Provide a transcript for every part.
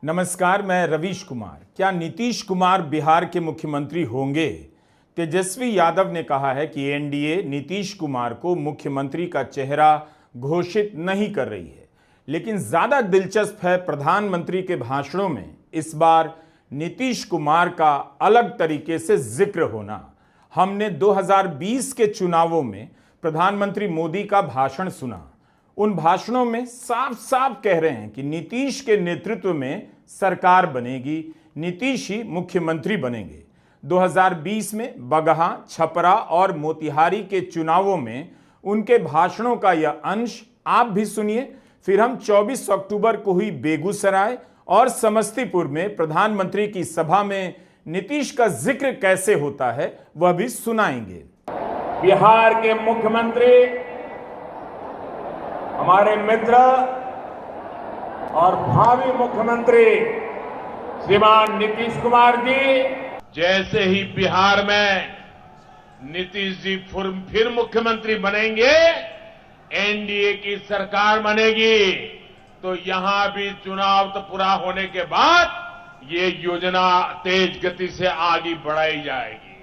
नमस्कार, मैं रवीश कुमार। क्या नीतीश कुमार बिहार के मुख्यमंत्री होंगे? तेजस्वी यादव ने कहा है कि एनडीए नीतीश कुमार को मुख्यमंत्री का चेहरा घोषित नहीं कर रही है, लेकिन ज्यादा दिलचस्प है प्रधानमंत्री के भाषणों में इस बार नीतीश कुमार का अलग तरीके से जिक्र होना। हमने 2020 के चुनावों में प्रधानमंत्री मोदी का भाषण सुना। उन भाषणों में साफ साफ कह रहे हैं कि नीतीश के नेतृत्व में सरकार बनेगी, नीतीश ही मुख्यमंत्री बनेंगे। 2020 में बगहा, छपरा और मोतिहारी के चुनावों में उनके भाषणों का यह अंश आप भी सुनिए। फिर हम 24 अक्टूबर को हुई बेगूसराय और समस्तीपुर में प्रधानमंत्री की सभा में नीतीश का जिक्र कैसे होता है वह भी सुनाएंगे। बिहार के मुख्यमंत्री हमारे मित्र और भावी मुख्यमंत्री श्रीमान नीतीश कुमार जी, जैसे ही बिहार में नीतीश जी फिर मुख्यमंत्री बनेंगे, एनडीए की सरकार बनेगी, तो यहां भी चुनाव तो पूरा होने के बाद ये योजना तेज गति से आगे बढ़ाई जाएगी।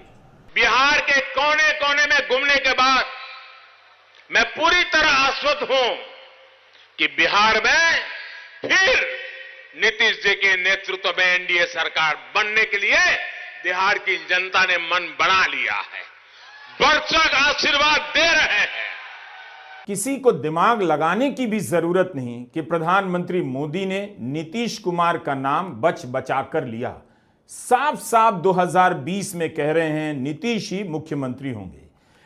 बिहार के कोने कोने में घूमने के बाद मैं पूरी तरह आश्वस्त हूं कि बिहार में फिर नीतीश जी के नेतृत्व में एनडीए सरकार बनने के लिए बिहार की जनता ने मन बना लिया है, भरसक आशीर्वाद दे रहे हैं। किसी को दिमाग लगाने की भी जरूरत नहीं कि प्रधानमंत्री मोदी ने नीतीश कुमार का नाम बच बचा कर लिया। साफ साफ 2020 में कह रहे हैं नीतीश ही मुख्यमंत्री होंगे,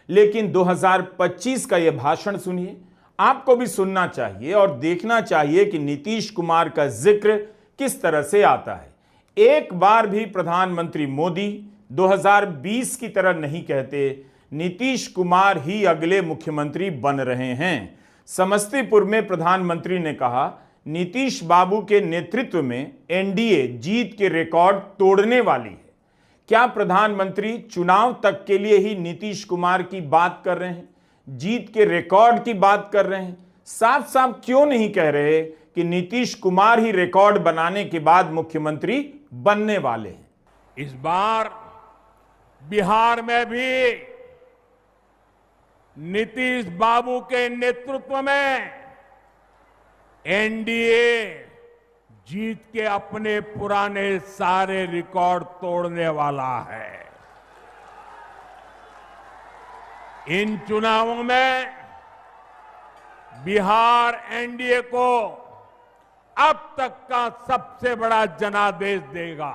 लेकिन 2025 का यह भाषण सुनिए। आपको भी सुनना चाहिए और देखना चाहिए कि नीतीश कुमार का जिक्र किस तरह से आता है। एक बार भी प्रधानमंत्री मोदी 2020 की तरह नहीं कहते नीतीश कुमार ही अगले मुख्यमंत्री बन रहे हैं। समस्तीपुर में प्रधानमंत्री ने कहा नीतीश बाबू के नेतृत्व में एनडीए जीत के रिकॉर्ड तोड़ने वाली है। क्या प्रधानमंत्री चुनाव तक के लिए ही नीतीश कुमार की बात कर रहे हैं, जीत के रिकॉर्ड की बात कर रहे हैं? साफ साफ क्यों नहीं कह रहे कि नीतीश कुमार ही रिकॉर्ड बनाने के बाद मुख्यमंत्री बनने वाले हैं? इस बार बिहार में भी नीतीश बाबू के नेतृत्व में एनडीए जीत के अपने पुराने सारे रिकॉर्ड तोड़ने वाला है। इन चुनावों में बिहार एनडीए को अब तक का सबसे बड़ा जनादेश देगा।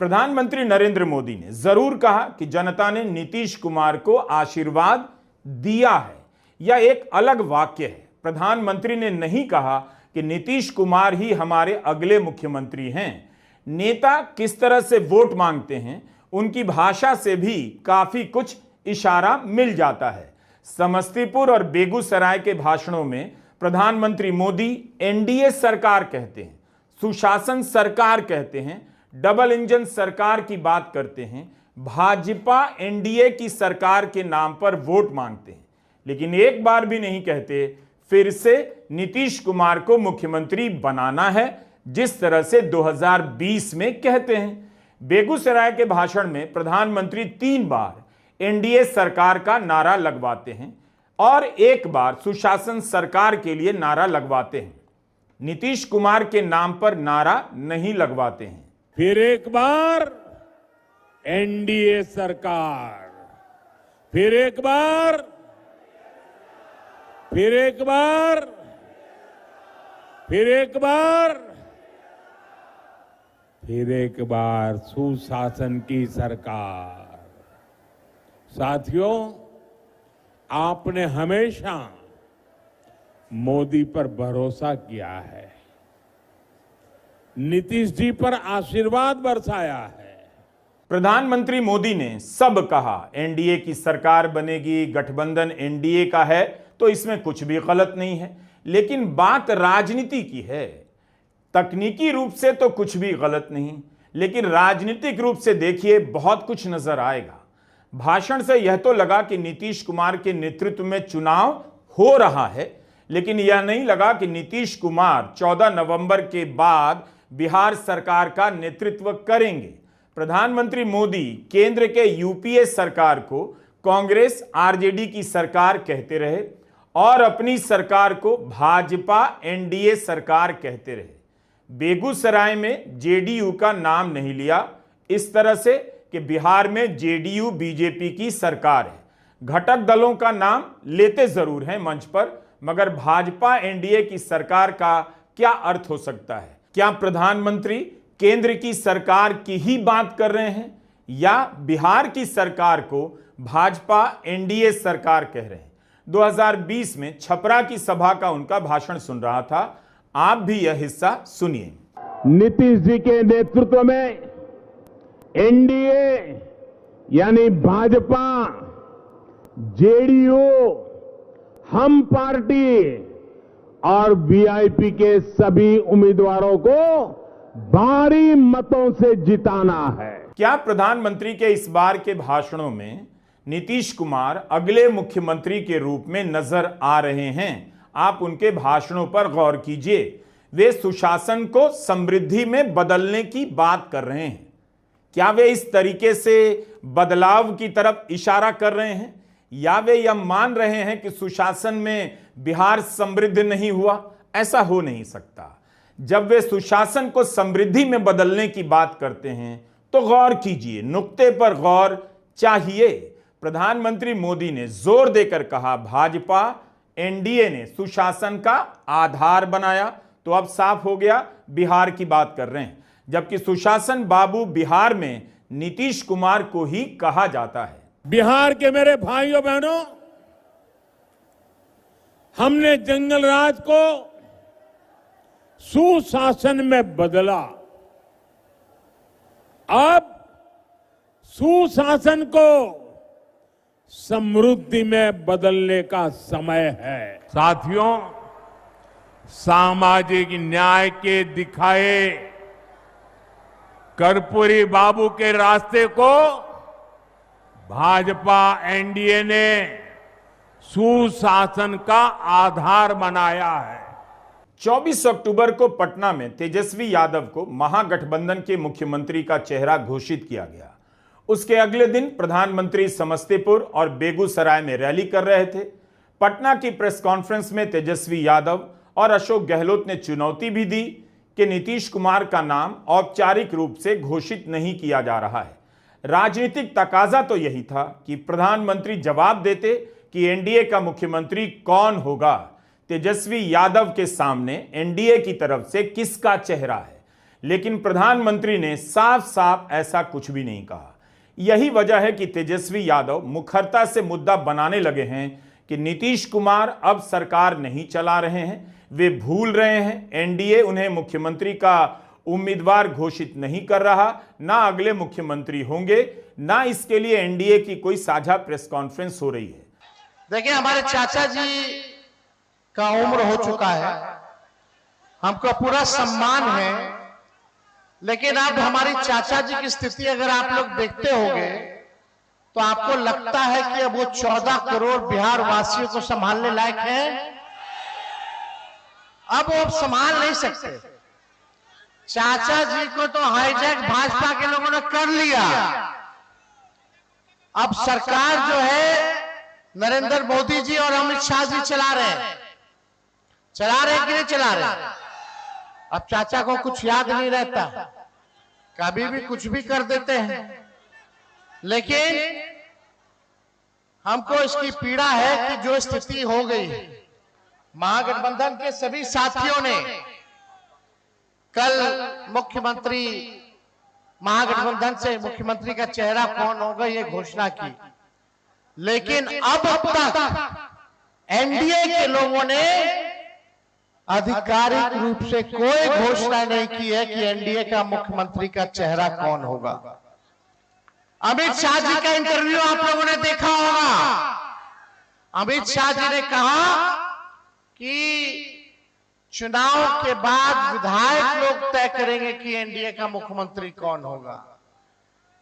प्रधानमंत्री नरेंद्र मोदी ने जरूर कहा कि जनता ने नीतीश कुमार को आशीर्वाद दिया है। यह एक अलग वाक्य है। प्रधानमंत्री ने नहीं कहा कि नीतीश कुमार ही हमारे अगले मुख्यमंत्री हैं। नेता किस तरह से वोट मांगते हैं, उनकी भाषा से भी काफी कुछ इशारा मिल जाता है। समस्तीपुर और बेगूसराय के भाषणों में प्रधानमंत्री मोदी एनडीए सरकार कहते हैं, सुशासन सरकार कहते हैं, डबल इंजन सरकार की बात करते हैं, भाजपा एनडीए की सरकार के नाम पर वोट मांगते हैं, लेकिन एक बार भी नहीं कहते फिर से नीतीश कुमार को मुख्यमंत्री बनाना है, जिस तरह से 2020 में कहते हैं। बेगूसराय के भाषण में प्रधानमंत्री 3 बार एनडीए सरकार का नारा लगवाते हैं और एक बार सुशासन सरकार के लिए नारा लगवाते हैं। नीतीश कुमार के नाम पर नारा नहीं लगवाते हैं। फिर एक बार एनडीए सरकार, फिर एक बार, फिर एक बार, फिर एक बार, फिर एक बार सुशासन की सरकार। साथियों, आपने हमेशा मोदी पर भरोसा किया है, नीतीश जी पर आशीर्वाद बरसाया है। प्रधानमंत्री मोदी ने सब कहा एनडीए की सरकार बनेगी, गठबंधन एनडीए का है, तो इसमें कुछ भी गलत नहीं है। लेकिन बात राजनीति की है। तकनीकी रूप से तो कुछ भी गलत नहीं, लेकिन राजनीतिक रूप से देखिए बहुत कुछ नजर आएगा। भाषण से यह तो लगा कि नीतीश कुमार के नेतृत्व में चुनाव हो रहा है, लेकिन यह नहीं लगा कि नीतीश कुमार 14 नवंबर के बाद बिहार सरकार का नेतृत्व करेंगे। प्रधानमंत्री मोदी केंद्र के यूपीए सरकार को कांग्रेस आरजेडी की सरकार कहते रहे और अपनी सरकार को भाजपा एनडीए सरकार कहते रहे। बेगूसराय में जेडीयू का नाम नहीं लिया, इस तरह से कि बिहार में जेडीयू बीजेपी की सरकार है। घटक दलों का नाम लेते जरूर हैं मंच पर, मगर भाजपा एनडीए की सरकार का क्या अर्थ हो सकता है? क्या प्रधानमंत्री केंद्र की सरकार की ही बात कर रहे हैं या बिहार की सरकार को भाजपा एनडीए सरकार कह रहे हैं? 2020 में छपरा की सभा का उनका भाषण सुन रहा था, आप भी यह हिस्सा सुनिए। नीतीश जी के नेतृत्व में एनडीए यानी भाजपा, जेडीयू, हम पार्टी और वीआईपी के सभी उम्मीदवारों को भारी मतों से जिताना है। क्या प्रधानमंत्री के इस बार के भाषणों में नीतीश कुमार अगले मुख्यमंत्री के रूप में नजर आ रहे हैं? आप उनके भाषणों पर गौर कीजिए। वे सुशासन को समृद्धि में बदलने की बात कर रहे हैं। क्या वे इस तरीके से बदलाव की तरफ इशारा कर रहे हैं या वे यह मान रहे हैं कि सुशासन में बिहार समृद्ध नहीं हुआ? ऐसा हो नहीं सकता। जब वे सुशासन को समृद्धि में बदलने की बात करते हैं तो गौर कीजिए, नुक्ते पर गौर चाहिए। प्रधानमंत्री मोदी ने जोर देकर कहा भाजपा एनडीए ने सुशासन का आधार बनाया, तो अब साफ हो गया बिहार की बात कर रहे हैं, जबकि सुशासन बाबू बिहार में नीतीश कुमार को ही कहा जाता है। बिहार के मेरे भाइयों बहनों, हमने जंगल राज को सुशासन में बदला। अब सुशासन को समृद्धि में बदलने का समय है। साथियों, सामाजिक न्याय के दिखाए कर्पूरी बाबू के रास्ते को भाजपा एनडीए ने सुशासन का आधार बनाया है। 24 अक्टूबर को पटना में तेजस्वी यादव को महागठबंधन के मुख्यमंत्री का चेहरा घोषित किया गया। उसके अगले दिन प्रधानमंत्री समस्तीपुर और बेगूसराय में रैली कर रहे थे। पटना की प्रेस कॉन्फ्रेंस में तेजस्वी यादव और अशोक गहलोत ने चुनौती भी दी कि नीतीश कुमार का नाम औपचारिक रूप से घोषित नहीं किया जा रहा है। राजनीतिक तकाजा तो यही था कि प्रधानमंत्री जवाब देते कि एनडीए का मुख्यमंत्री कौन होगा। तेजस्वी यादव के सामने एनडीए की तरफ से किसका चेहरा है, लेकिन प्रधानमंत्री ने साफ साफ ऐसा कुछ भी नहीं कहा। यही वजह है कि तेजस्वी यादव मुखरता से मुद्दा बनाने लगे हैं कि नीतीश कुमार अब सरकार नहीं चला रहे हैं, वे भूल रहे हैं एनडीए उन्हें मुख्यमंत्री का उम्मीदवार घोषित नहीं कर रहा, ना अगले मुख्यमंत्री होंगे, ना इसके लिए एनडीए की कोई साझा प्रेस कॉन्फ्रेंस हो रही है। देखिए, हमारे चाचा जी का उम्र हो चुका है, हमको पूरा सम्मान है, लेकिन अब हमारी चाचा जी की स्थिति अगर आप लोग देखते होंगे तो आपको लगता है कि अब वो 14 करोड़ बिहार वासियों को संभालने लायक है। अब वो संभाल नहीं सकते। चाचा जी को तो हाईजैक भाजपा के लोगों ने कर लिया। अब सरकार जो है नरेंद्र मोदी जी और अमित शाह जी चला रहे हैं कि नहीं चला रहे? अब चाचा को कुछ याद नहीं रहता, कभी भी कुछ भी कर देते हैं। लेकिन हमको इसकी पीड़ा है कि जो स्थिति हो गई, महागठबंधन के सभी साथियों ने कल मुख्यमंत्री, महागठबंधन से मुख्यमंत्री का चेहरा कौन होगा ये घोषणा की, लेकिन अब तक एनडीए के लोगों ने आधिकारिक रूप से कोई घोषणा नहीं की है कि एनडीए का मुख्यमंत्री का चेहरा कौन होगा। अमित शाह जी का इंटरव्यू आप लोगों ने देखा होगा। अमित शाह जी ने कहा कि चुनाव के बाद विधायक लोग तय करेंगे कि एनडीए का मुख्यमंत्री कौन होगा।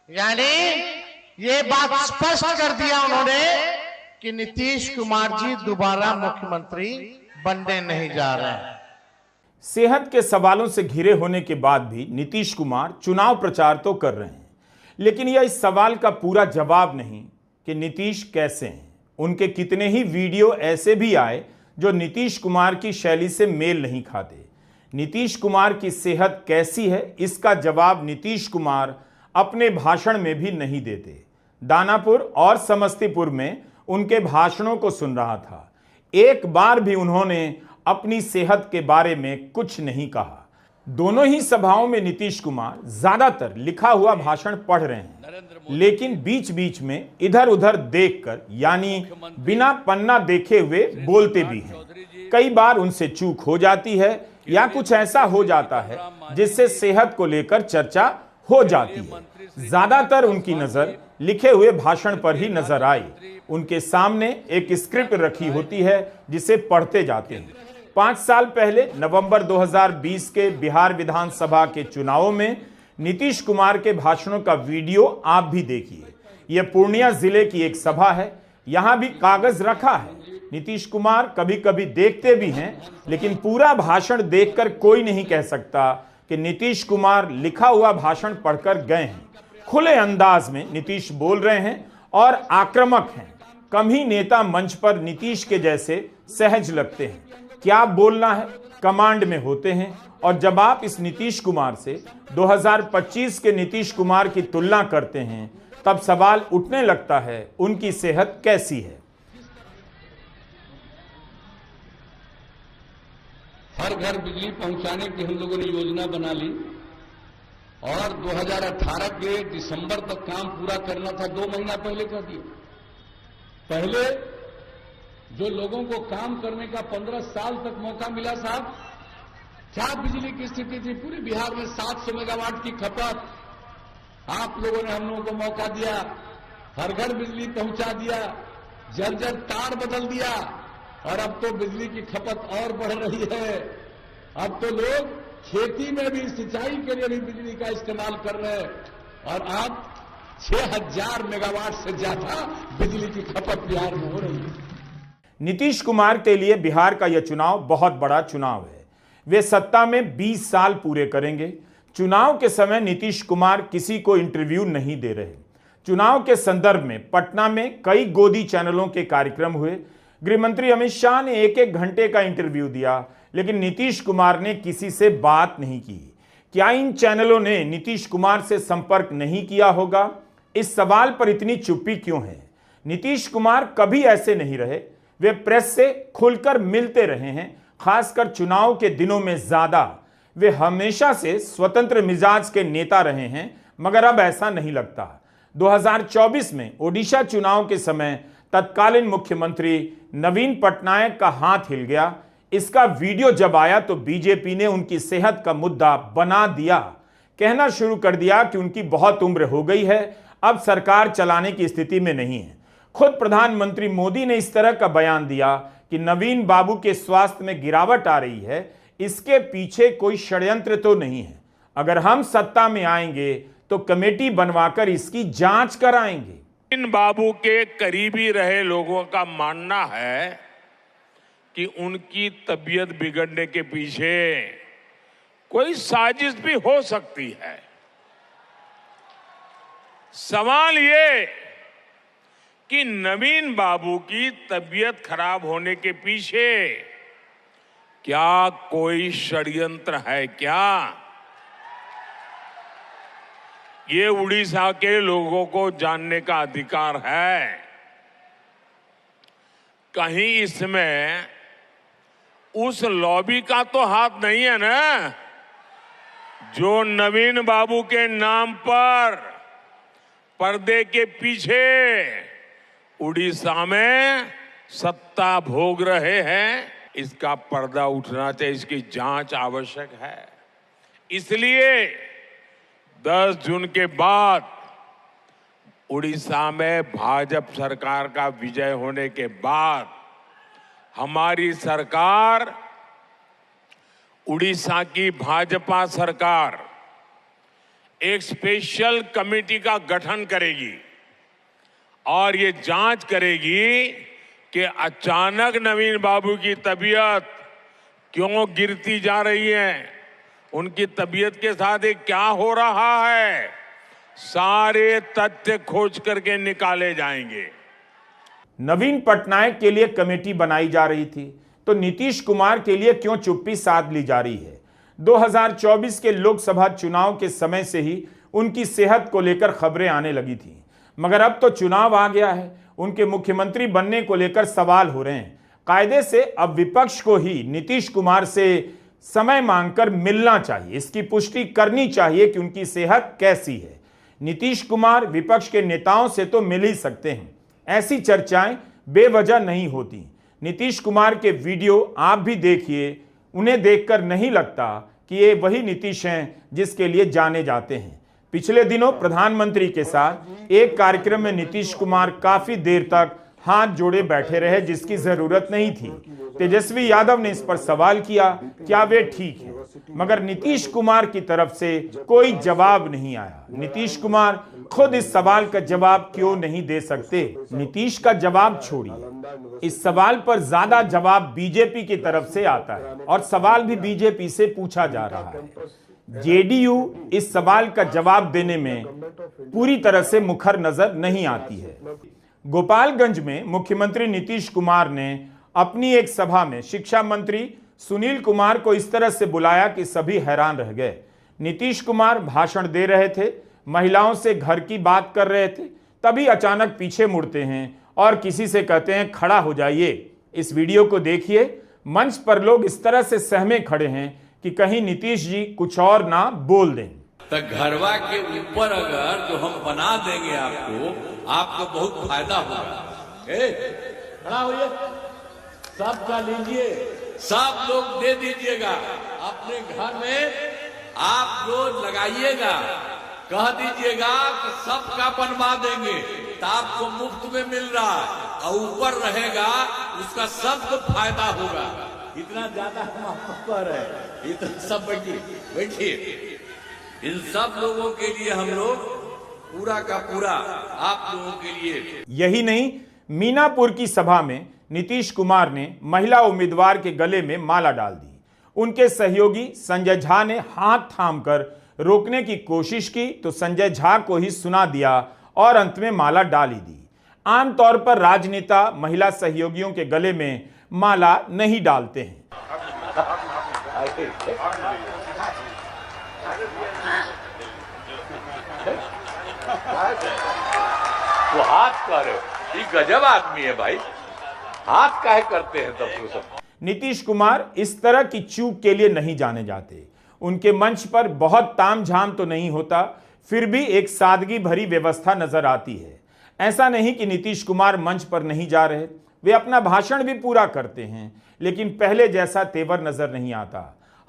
यानी ये बात स्पष्ट कर दिया उन्होंने कि नीतीश कुमार जी दोबारा मुख्यमंत्री बनने नहीं जा रहे हैं। सेहत के सवालों से घिरे होने के बाद भी नीतीश कुमार चुनाव प्रचार तो कर रहे हैं, लेकिन यह इस सवाल का पूरा जवाब नहीं कि नीतीश कैसे हैं। उनके कितने ही वीडियो ऐसे भी आए जो नीतीश कुमार की शैली से मेल नहीं खाते। नीतीश कुमार की सेहत कैसी है, इसका जवाब नीतीश कुमार अपने भाषण में भी नहीं देते। दानापुर और समस्तीपुर में उनके भाषणों को सुन रहा था, एक बार भी उन्होंने अपनी सेहत के बारे में कुछ नहीं कहा। दोनों ही सभाओं में नीतीश कुमार ज्यादातर लिखा हुआ भाषण पढ़ रहे हैं, लेकिन बीच बीच में इधर उधर देखकर, यानी बिना पन्ना देखे हुए बोलते भी हैं। कई बार उनसे चूक हो जाती है या कुछ ऐसा हो जाता है जिससे सेहत को लेकर चर्चा हो जाती है। ज्यादातर उनकी नजर लिखे हुए भाषण पर ही नजर आई। उनके सामने एक स्क्रिप्ट रखी होती है जिसे पढ़ते जाते हैं। 5 साल पहले नवंबर 2020 के बिहार विधानसभा के चुनावों में नीतीश कुमार के भाषणों का वीडियो आप भी देखिए। यह पूर्णिया जिले की एक सभा है, यहां भी कागज रखा है। नीतीश कुमार कभी कभी देखते भी हैं, लेकिन पूरा भाषण देखकर कोई नहीं कह सकता कि नीतीश कुमार लिखा हुआ भाषण पढ़कर गए हैं। खुले अंदाज में नीतीश बोल रहे हैं और आक्रामक हैं। कम ही नेता मंच पर नीतीश के जैसे सहज लगते हैं। क्या बोलना है कमांड में होते हैं। और जब आप इस नीतीश कुमार से 2025 के नीतीश कुमार की तुलना करते हैं, तब सवाल उठने लगता है उनकी सेहत कैसी है। हर घर बिजली पहुंचाने की हम लोगों ने योजना बना ली और 2018 के दिसंबर तक काम पूरा करना था, 2 महीना पहले कर दिया। पहले जो लोगों को काम करने का 15 साल तक मौका मिला साहब, क्या बिजली की स्थिति थी? पूरे बिहार में 700 मेगावाट की खपत। आप लोगों ने हम लोगों को मौका दिया, हर घर बिजली पहुंचा दिया, जर्जर तार बदल दिया और अब तो बिजली की खपत और बढ़ रही है। अब तो लोग खेती में भी, सिंचाई के लिए भी बिजली का इस्तेमाल कर रहे हैं और अब 6000 मेगावाट से ज्यादा बिजली की खपत बिहार में हो रही है। नीतीश कुमार के लिए बिहार का यह चुनाव बहुत बड़ा चुनाव है। वे सत्ता में 20 साल पूरे करेंगे। चुनाव के समय नीतीश कुमार किसी को इंटरव्यू नहीं दे रहे। चुनाव के संदर्भ में पटना में कई गोदी चैनलों के कार्यक्रम हुए। गृह मंत्री अमित शाह ने 1-1 घंटे का इंटरव्यू दिया, लेकिन नीतीश कुमार ने किसी से बात नहीं की। क्या इन चैनलों ने नीतीश कुमार से संपर्क नहीं किया होगा? इस सवाल पर इतनी चुप्पी क्यों है? नीतीश कुमार कभी ऐसे नहीं रहे। वे प्रेस से खुलकर मिलते रहे हैं, खासकर चुनाव के दिनों में ज्यादा। वे हमेशा से स्वतंत्र मिजाज के नेता रहे हैं, मगर अब ऐसा नहीं लगता। 2024 में ओडिशा चुनाव के समय तत्कालीन मुख्यमंत्री नवीन पटनायक का हाथ हिल गया। इसका वीडियो जब आया तो बीजेपी ने उनकी सेहत का मुद्दा बना दिया। कहना शुरू कर दिया कि उनकी बहुत उम्र हो गई है, अब सरकार चलाने की स्थिति में नहीं है। खुद प्रधानमंत्री मोदी ने इस तरह का बयान दिया कि नवीन बाबू के स्वास्थ्य में गिरावट आ रही है, इसके पीछे कोई षड्यंत्र तो नहीं है। अगर हम सत्ता में आएंगे तो कमेटी बनवाकर इसकी जांच कराएंगे। नवीन बाबू के करीबी रहे लोगों का मानना है कि उनकी तबीयत बिगड़ने के पीछे कोई साजिश भी हो सकती है। सवाल ये कि नवीन बाबू की तबीयत खराब होने के पीछे क्या कोई षड्यंत्र है क्या? ये उड़ीसा के लोगों को जानने का अधिकार है। कहीं इसमें उस लॉबी का तो हाथ नहीं है ना, जो नवीन बाबू के नाम पर पर्दे के पीछे उड़ीसा में सत्ता भोग रहे हैं। इसका पर्दा उठना चाहिए, इसकी जांच आवश्यक है। इसलिए 10 जून के बाद उड़ीसा में भाजपा सरकार का विजय होने के बाद हमारी सरकार, उड़ीसा की भाजपा सरकार एक स्पेशल कमेटी का गठन करेगी और ये जांच करेगी कि अचानक नवीन बाबू की तबीयत क्यों गिरती जा रही हैं, उनकी तबीयत के साथ ये क्या हो रहा है, सारे तथ्य खोज करके निकाले जाएंगे। नवीन पटनायक के लिए कमेटी बनाई जा रही थी, तो नीतीश कुमार के लिए क्यों चुप्पी साध ली जा रही है? 2024 के लोकसभा चुनाव के समय से ही उनकी सेहत को लेकर खबरें आने लगी थी, मगर अब तो चुनाव आ गया है, उनके मुख्यमंत्री बनने को लेकर सवाल हो रहे हैं। कायदे से अब विपक्ष को ही नीतीश कुमार से समय मांगकर मिलना चाहिए, इसकी पुष्टि करनी चाहिए कि उनकी सेहत कैसी है। नीतीश कुमार विपक्ष के नेताओं से तो मिल ही सकते हैं, ऐसी चर्चाएं बेवजह नहीं होती। नीतीश कुमार के वीडियो आप भी देखिए, उन्हें देखकर नहीं लगता कि ये वही नीतीश हैं जिसके लिए जाने जाते हैं। पिछले दिनों प्रधानमंत्री के साथ एक कार्यक्रम में नीतीश कुमार काफी देर तक हाथ जोड़े बैठे रहे, जिसकी जरूरत नहीं थी। तेजस्वी यादव ने इस पर सवाल किया, क्या वे ठीक हैं? मगर नीतीश कुमार की तरफ से कोई जवाब नहीं आया। नीतीश कुमार खुद इस सवाल का जवाब क्यों नहीं दे सकते? नीतीश का जवाब छोड़िए, इस सवाल पर ज्यादा जवाब बीजेपी की तरफ से आता है और सवाल भी बीजेपी से पूछा जा रहा है। जेडीयू इस सवाल का जवाब देने में पूरी तरह से मुखर नजर नहीं आती है। गोपालगंज में मुख्यमंत्री नीतीश कुमार ने अपनी एक सभा में शिक्षा मंत्री सुनील कुमार को इस तरह से बुलाया कि सभी हैरान रह गए। नीतीश कुमार भाषण दे रहे थे, महिलाओं से घर की बात कर रहे थे, तभी अचानक पीछे मुड़ते हैं और किसी से कहते हैं खड़ा हो जाइए। इस वीडियो को देखिए, मंच पर लोग इस तरह से सहमे खड़े हैं कि कहीं नीतीश जी कुछ और ना बोल दें। तो घरवा के ऊपर अगर जो हम बना देंगे आपको बहुत फायदा होगा। खड़ा होइए, सबका लीजिए, सब लोग दे दीजिएगा, अपने घर में आप जो लगाइएगा, कह दीजिएगा कि सबका बनवा देंगे, तो आपको मुफ्त में मिल रहा है और ऊपर रहेगा उसका सबको फायदा होगा। इतना ज्यादा हम आपको कह रहे हैं, इतना सब बैठिए। इन सब लोगों के लिए हम लोग पूरा का पूरा आप लोगों के लिए। यही नहीं, मीनापुर की सभा में नीतीश कुमार ने महिला उम्मीदवार के गले में माला डाल दी। उनके सहयोगी संजय झा ने हाथ थामकर रोकने की कोशिश की तो संजय झा को ही सुना दिया और अंत में माला डाल ही दी। आमतौर पर राजनेता महिला सहयोगियों के गले में माला नहीं डालते हैं। वो हाथ कर रहे हो, ये गजब आदमी है भाई, हाथ काहे करते हैं तब तो सब। नीतीश कुमार इस तरह की चूक के लिए नहीं जाने जाते। उनके मंच पर बहुत तामझाम तो नहीं होता, फिर भी एक सादगी भरी व्यवस्था नजर आती है। ऐसा नहीं कि नीतीश कुमार मंच पर नहीं जा रहे, वे अपना भाषण भी पूरा करते हैं, लेकिन पहले जैसा तेवर नजर नहीं आता।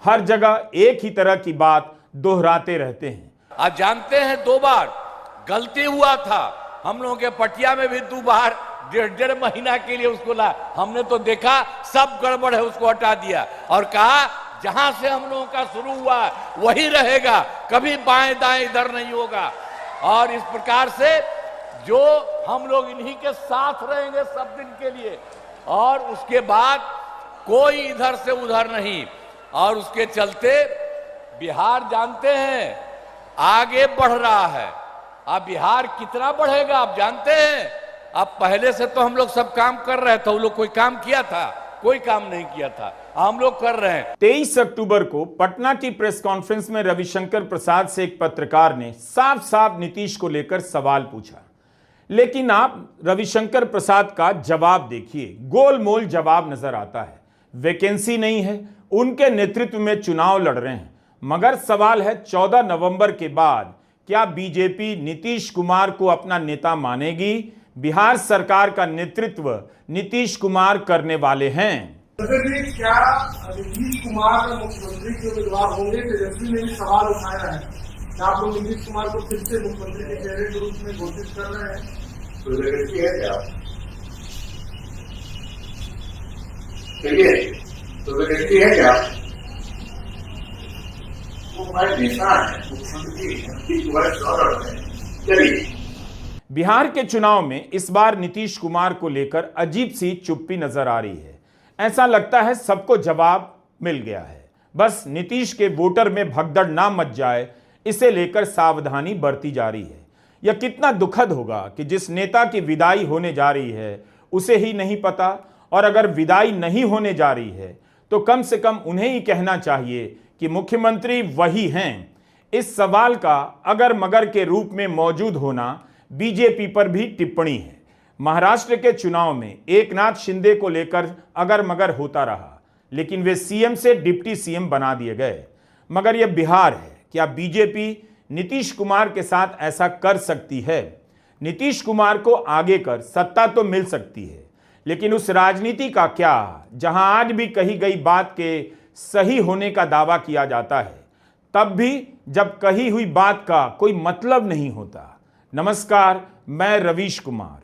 हर जगह एक ही तरह की बात दोहराते रहते हैं। आप जानते हैं 2 बार गलती हुआ था, हम लोगों के पटिया में भी 2 बार 1.5 महीना के लिए उसको ला, हमने तो देखा सब गड़बड़ है, उसको हटा दिया और कहा जहां से हम लोगों का शुरू हुआ वही रहेगा, कभी बाएं दाएं इधर नहीं होगा। और इस प्रकार से जो हम लोग इन्हीं के साथ रहेंगे सब दिन के लिए, और उसके बाद कोई इधर से उधर नहीं। और उसके चलते बिहार जानते हैं आगे बढ़ रहा है। अब बिहार कितना बढ़ेगा आप जानते हैं? अब पहले से तो हम लोग सब काम कर रहे थे, वो लोग कोई काम किया था? कोई काम नहीं किया था, हम लोग कर रहे हैं। 23 अक्टूबर को पटना की प्रेस कॉन्फ्रेंस में रविशंकर प्रसाद से एक पत्रकार ने साफ साफ नीतीश को लेकर सवाल पूछा, लेकिन आप रविशंकर प्रसाद का जवाब देखिए, गोलमोल जवाब नजर आता है। वैकेंसी नहीं है, उनके नेतृत्व में चुनाव लड़ रहे हैं, मगर सवाल है 14 नवंबर के बाद क्या बीजेपी नीतीश कुमार को अपना नेता मानेगी? बिहार सरकार का नेतृत्व नीतीश कुमार करने वाले हैं। क्या नीतीश कुमार मुख्यमंत्री के उम्मीदवार होंगे? तेजस्वी ने भी सवाल उठाया है कि आप लोग नीतीश कुमार को फिर से मुख्यमंत्री के चेहरे के रूप में घोषित कर रहे हैं, तो वैकेंसी है क्या? चलिए, तो वैकेंसी है क्या? वो हमारे नेता है, मुख्यमंत्री। चलिए, बिहार के चुनाव में इस बार नीतीश कुमार को लेकर अजीब सी चुप्पी नजर आ रही है। ऐसा लगता है सबको जवाब मिल गया है। बस नीतीश के वोटर में भगदड़ ना मच जाए, इसे लेकर सावधानी बरती जा रही है। यह कितना दुखद होगा कि जिस नेता की विदाई होने जा रही है उसे ही नहीं पता, और अगर विदाई नहीं होने जा रही है तो कम से कम उन्हें ही कहना चाहिए कि मुख्यमंत्री वही हैं। इस सवाल का अगर मगर के रूप में मौजूद होना बीजेपी पर भी टिप्पणी है। महाराष्ट्र के चुनाव में एकनाथ शिंदे को लेकर अगर मगर होता रहा, लेकिन वे सीएम से डिप्टी सीएम बना दिए गए। मगर यह बिहार है, क्या बीजेपी नीतीश कुमार के साथ ऐसा कर सकती है? नीतीश कुमार को आगे कर सत्ता तो मिल सकती है, लेकिन उस राजनीति का क्या जहां आज भी कही गई बात के सही होने का दावा किया जाता है, तब भी जब कही हुई बात का कोई मतलब नहीं होता। नमस्कार, मैं रवीश कुमार।